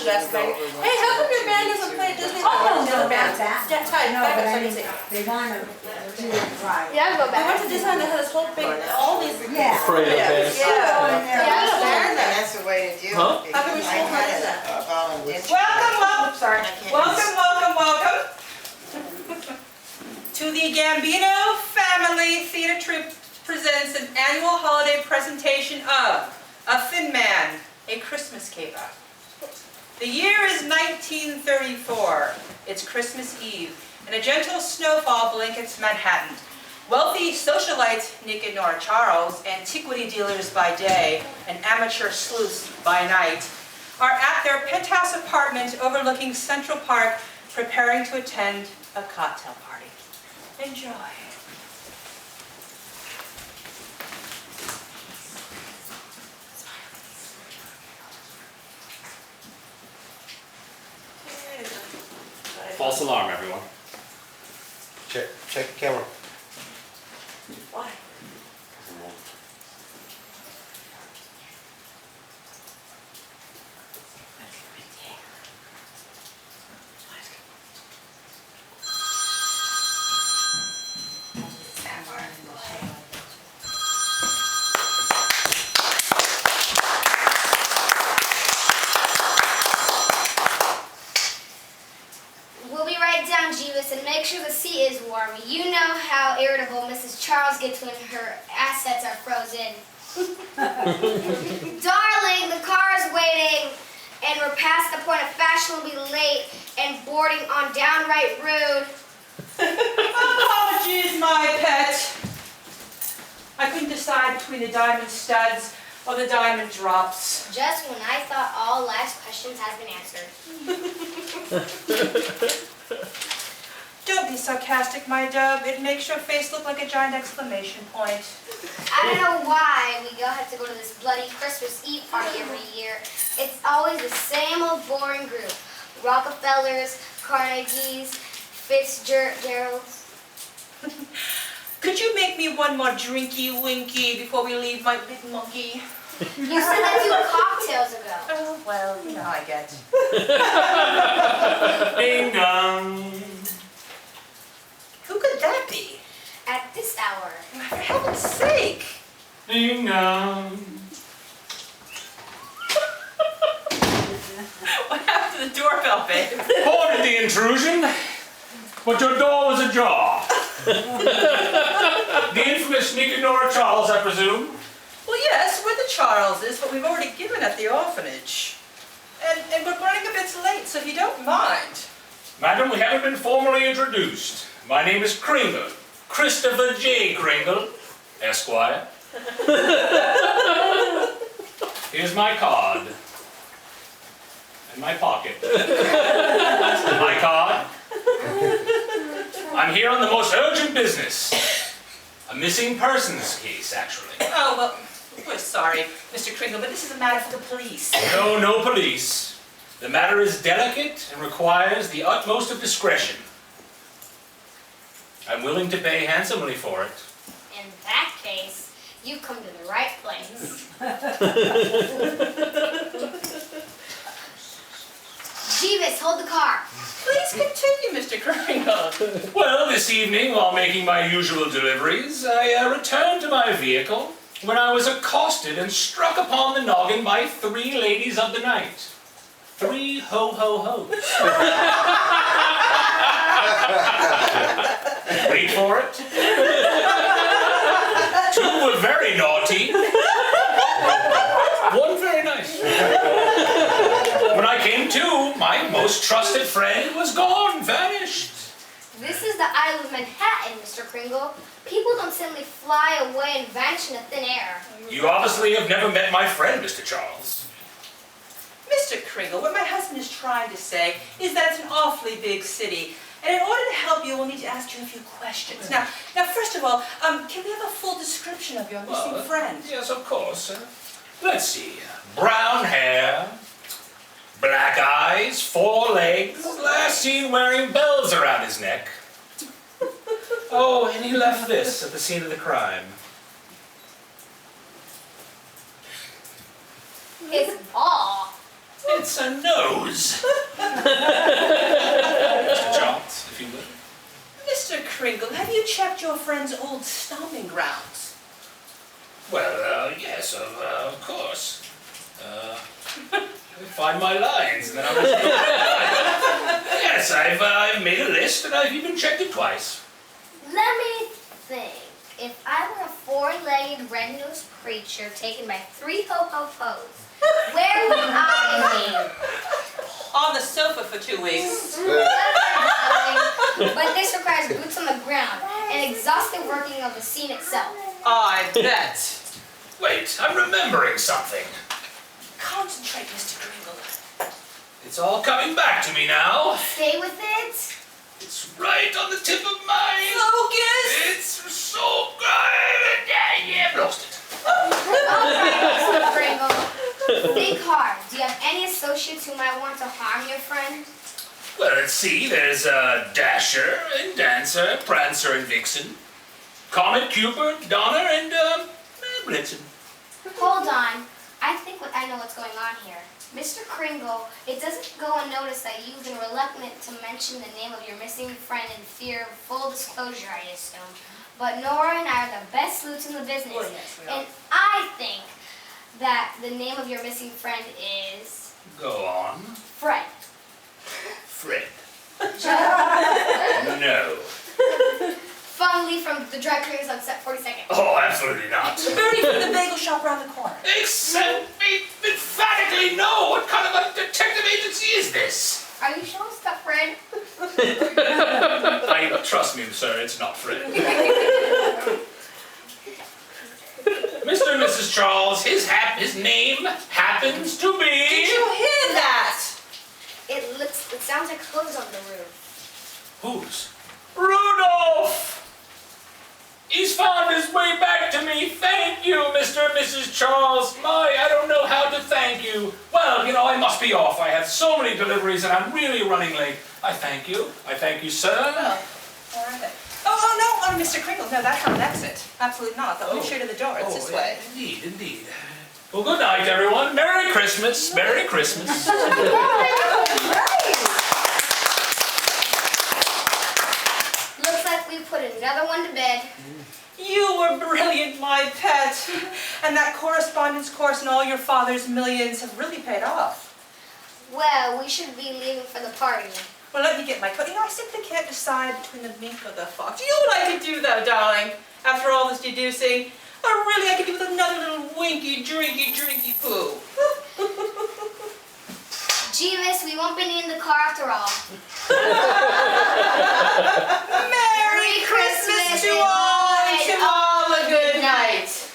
should ask Maggie. Hey, how come your band doesn't play Disney? Oh, no, about that. Yeah, tight. No, Back but up so I I can mean, see. they want to do it right. Yeah, I'll go back. I went to Disneyland that had this whole big, all these. Yeah. Afraid of this. Yeah. Yeah, That's the way to do it. Huh? How can we I still had do that? a volunteer. Sorry. Welcome to the Gambino Family Theater Troupe presents an annual holiday presentation of A Thin Man, A Christmas Caper. The year is 1934. It's Christmas Eve, and a gentle snowfall blankets Manhattan. Wealthy socialites Nick and Nora Charles, antiquity dealers by day and amateur sleuths by night, are at their penthouse apartment overlooking Central Park, preparing to attend a cocktail party. Enjoy. False alarm, everyone. Check the camera. Why? We'll be right down, Jeeves, and make sure the seat is warm. You know how irritable Mrs. Charles gets when her assets are frozen. Darling, the car is waiting, and we're past the point of fashionably late and boarding on downright rude. Apologies, my pet. I couldn't decide between the diamond studs or the diamond drops. Just when I thought all life's questions have been answered. Don't be sarcastic, my dove. It makes your face look like a giant exclamation point. I don't know why we have to go to this bloody Christmas Eve party every year. It's always the same old boring group. Rockefellers, Carnegies, Fitzgeralds. Could you make me one more drinky winky before we leave, my big monkey? You said that 2 cocktails ago. Oh, well, you know how I get. Ding dong. Who could that be? At this hour. For heaven's sake! Ding dong. What happened to the doorbell, babe? Pardon the intrusion, but your door was ajar. The infamous Nick and Nora Charles, I presume? Well, yes, we're the Charleses, but we've already given at the orphanage. And we're running a bit late, so if you don't mind. Madam, we haven't been formally introduced. My name is Kringle, Christopher J. Kringle, Esquire. Here's my card. In my pocket. My card. I'm here on the most urgent business. A missing persons case, actually. Oh, well, we're sorry, Mr. Kringle, but this is a matter for the police. No police. The matter is delicate and requires the utmost of discretion. I'm willing to pay handsomely for it. In that case, you've come to the right place. Jeeves, hold the car. Please continue, Mr. Kringle. Well, this evening, while making my usual deliveries, I returned to my vehicle when I was accosted and struck upon the noggin by 3 ladies of the night. 3 ho-ho-hos. Wait for it. 2 were very naughty. 1 very nice. When I came to, my most trusted friend was gone, vanished. This is the Isle of Manhattan, Mr. Kringle. People don't simply fly away and vanish into thin air. You obviously have never met my friend, Mr. Charles. Mr. Kringle, what my husband is trying to say is that it's an awfully big city. And in order to help you, we'll need to ask you a few questions. Now, first of all, can we have a full description of your missing friend? Yes, of course. Let's see. Brown hair, black eyes, 4 legs, last seen wearing bells around his neck. Oh, and he left this at the scene of the crime. His ball. It's a nose. Mr. Charles, if you will. Mr. Kringle, have you checked your friend's old stomping grounds? Well, yes, of course. Let me find my lines, and then I'll just go. Yes, I've made a list, and I've even checked it twice. Let me think. If I were a four-legged red-nosed creature taken by three ho-ho-hos, where would I be? On the sofa for 2 weeks. But this requires boots on the ground and exhaustive working of the scene itself. I bet. Wait, I'm remembering something. Concentrate, Mr. Kringle. It's all coming back to me now. Stay with it. It's right on the tip of my... Focus! It's so good! Yeah, I've lost it. All right, Mr. Kringle. Think hard. Do you have any associates who might want to harm your friend? Well, let's see. There's Dasher and Dancer, Prancer and Vixen, Comet, Cupid, Donner, and Blitzen. Hold on. I think I know what's going on here. Mr. Kringle, it doesn't go unnoticed that you've been reluctant to mention the name of your missing friend in fear of full disclosure, I assume. But Nora and I are the best sleuths in the business. Well, yes, we are. And I think that the name of your missing friend is... Go on. Fred. Fred. No. Funnily from the dry cleaners on set 42nd. Oh, absolutely not. Bertie from the bagel shop around the corner. Except emphatically no. What kind of a detective agency is this? Are you sure it's not Fred? Trust me, sir, it's not Fred. Mr. and Mrs. Charles, his name happens to be... Did you hear that? It sounds like hooves on the roof. Whose? Rudolph! He's found his way back to me. Thank you, Mr. and Mrs. Charles. I don't know how to thank you. Well, I must be off. I have so many deliveries and I'm really running late. I thank you. I thank you, sir. Oh, all right. Oh, no, Mr. Kringle, no, that's not an exit. Absolutely not. Let me show you to the door. It's this way. Indeed, indeed. Well, good night, everyone. Merry Christmas. Merry Christmas. Looks like we put another one to bed. You were brilliant, my pet. And that correspondence course and all your father's millions have really paid off. Well, we should be leaving for the party. Well, let me get my coat. I simply can't decide between the mink or the fox. You know what I could do, though, darling? After all this deducing, I could do with another little winky, drinky poo. Jeeves, we won't be needing the car after all. Merry Christmas to all, and to all a good night.